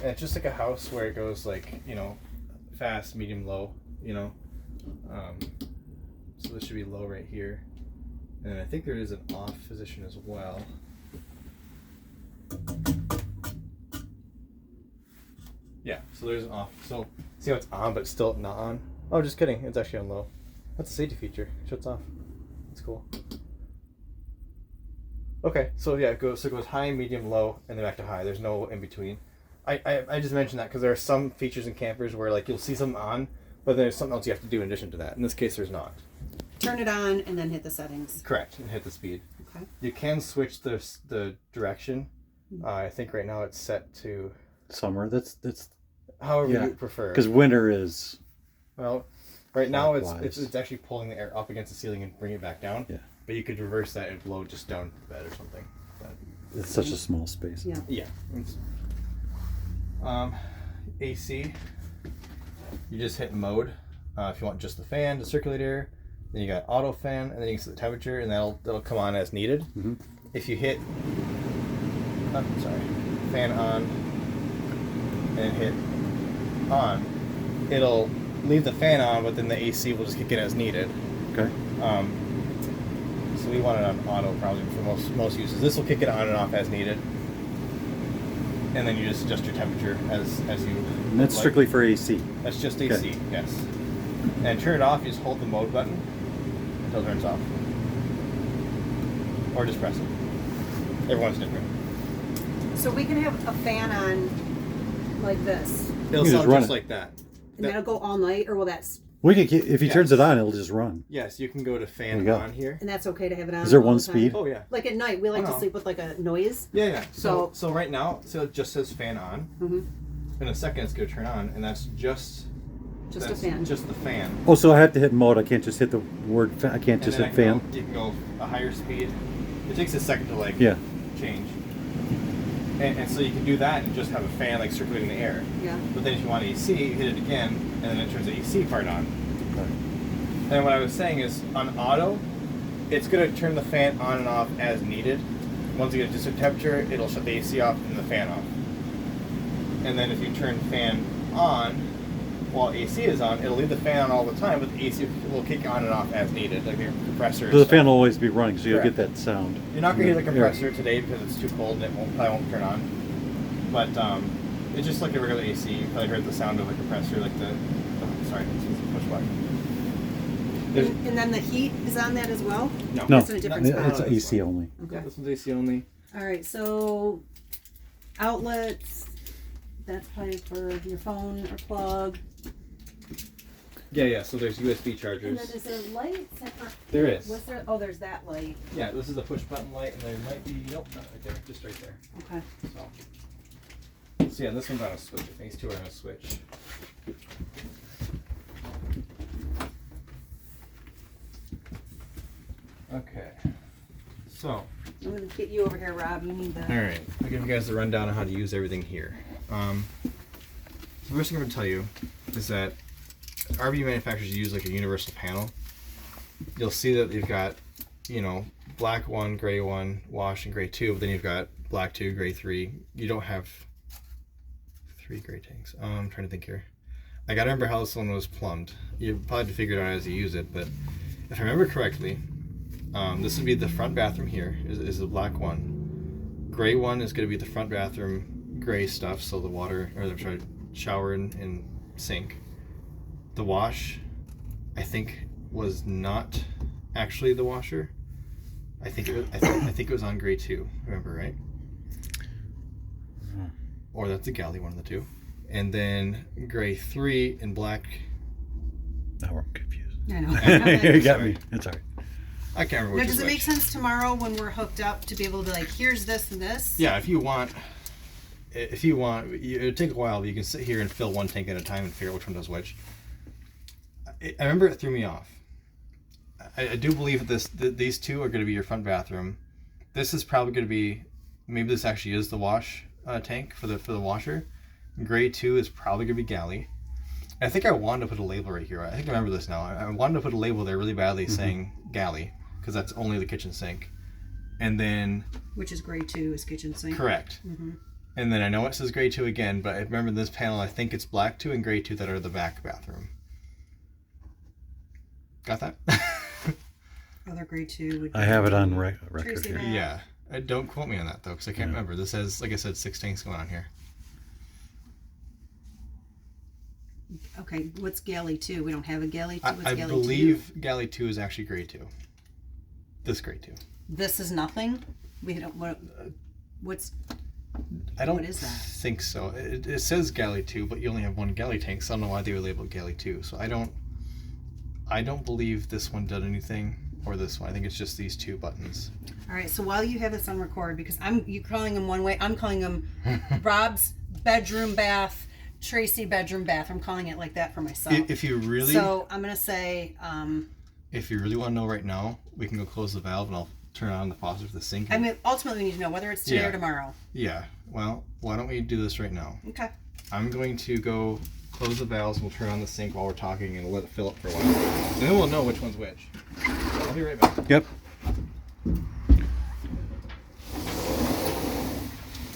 And it's just like a house where it goes like, you know, fast, medium, low, you know. So this should be low right here. And I think there is an off position as well. Yeah, so there's an off. So see how it's on but still not on? Oh, just kidding. It's actually on low. That's a safety feature. It shuts off. That's cool. Okay, so yeah, it goes high, medium, low, and then back to high. There's no in between. I just mentioned that because there are some features in campers where like you'll see something on, but there's something else you have to do in addition to that. In this case, there's not. Turn it on and then hit the settings. Correct, and hit the speed. Okay. You can switch the direction. I think right now it's set to summer. That's however you prefer. Because winter is well, right now it's actually pulling the air up against the ceiling and bringing it back down. Yeah. But you could reverse that and blow just down the bed or something. But it's such a small space. Yeah. Yeah. AC. You just hit mode. If you want just the fan to circulate air. Then you got auto fan, and then you can set the temperature, and that'll come on as needed. Mm-hmm. If you hit, fan on, and hit on, it'll leave the fan on, but then the AC will just kick in as needed. Okay. So we want it on auto probably for most uses. This will kick it on and off as needed, and then you just adjust your temperature as you. And that's strictly for AC. That's just AC, okay. Yes. And turn it off. You just hold the mode button until it turns off, or just press it. Everyone's different. So we can have a fan on like this. It'll sound just like that. And that'll go all night, or will that? We can if he turns it on, it'll just run. Yes, you can go to fan on here. And that's okay to have it on. Is there one speed? Oh yeah. Like at night, we like to sleep with like a noise. Yeah. So right now, it just says fan on. Mm-hmm. In a second, it's going to turn on, and that's just a fan. Just the fan. Oh, so I have to hit mode. I can't just hit the word. I can't just hit fan. You can go a higher speed. It takes a second to change. And so you can do that and just have a fan like circulating the air. Yeah. But then if you want AC, you hit it again, and then it turns the AC part on. Okay. And what I was saying is, on auto, it's going to turn the fan on and off as needed. Once you get a certain temperature, it'll shut the AC off and the fan off. And then if you turn fan on while AC is on, it'll leave the fan on all the time, but the AC will kick on and off as needed, like your compressor. So the fan will always be running, so you'll get that sound. You're not going to hear the compressor today because it's too cold and it probably won't turn on. But it's just like a regular AC. You probably heard the sound of the compressor, like the push button. And then the heat is on that as well? No. That's in a different spot. It's AC only. Okay. Yeah, this one's AC only. All right, so outlets, that's probably for your phone or plug. Yeah, so there's USB chargers. And then is there lights? There is. What's there? Oh, there's that light. Yeah, this is the push button light, and there might be, nope, not right there, just right there. Okay. So yeah, this one's on a switch. I think these two are on a switch. Okay. So. I'm going to get you over here, Rob. You need the... All right. I'll give you guys the rundown on how to use everything here. The first thing I'm going to tell you is that RV manufacturers use like a universal panel. You'll see that they've got, black 1, gray 1, wash, and gray 2, but then you've got black 2, gray 3. You don't have 3 gray tanks. I'm trying to think here. I got to remember how this one was plumbed. You probably have to figure it out as you use it, but if I remember correctly, this would be the front bathroom here, is the black one. Gray one is going to be the front bathroom gray stuff, so the water, shower and sink. The wash, I think, was not actually the washer. I think it was on gray 2, remember, right? Or that's a galley, one of the two. And then gray 3 and black. Now we're confused. I know. You got me. It's all right. I can't remember which Now, does it make sense tomorrow when we're hooked up to be able to be like, here's this and this? Yeah, if you want, it'll take a while, but you can sit here and fill one tank at a time and figure out which one does which. I remember it threw me off. I do believe that these two are going to be your front bathroom. This is probably going to be, maybe this actually is the wash tank for the washer. Gray 2 is probably going to be galley. I think I wanted to put a label right here. I think I remember this now. I wanted to put a label there really badly saying galley, because that's only the kitchen sink. And then... Which is gray 2 is kitchen sink. Correct. Mm-hmm. And then I know it says gray 2 again, but I remember this panel, I think it's black 2 and gray 2 that are the back bathroom. Got that? Other grade 2 would be I have it on record Tracy here. bath. Yeah. Don't quote me on that, though, because I can't remember. This has, like I said, 6 tanks going on here. Okay, what's galley 2? We don't have a galley 2. What's I galley believe 2? galley 2 is actually gray 2. This gray 2. This is nothing? We don't, what's, I don't what is that? think so. It says galley 2, but you only have one galley tank, so I don't know why they would label it galley 2. So I don't believe this one did anything, or this one. I think it's just these 2 buttons. All right, so while you have this on record, because you calling them one way, I'm calling them Rob's bedroom bath, Tracy bedroom bath. I'm calling it like that for myself. If you really, so I'm gonna say, if you really want to know right now, we can go close the valve and I'll turn on the faucet for the sink. I mean, ultimately we need to know whether it's today Yeah. or tomorrow. Yeah. Well, why don't we do this right now? Okay. I'm going to go close the valves and we'll turn on the sink while we're talking and let it fill up for a while. And then we'll know which one's which. I'll be right back. Yep.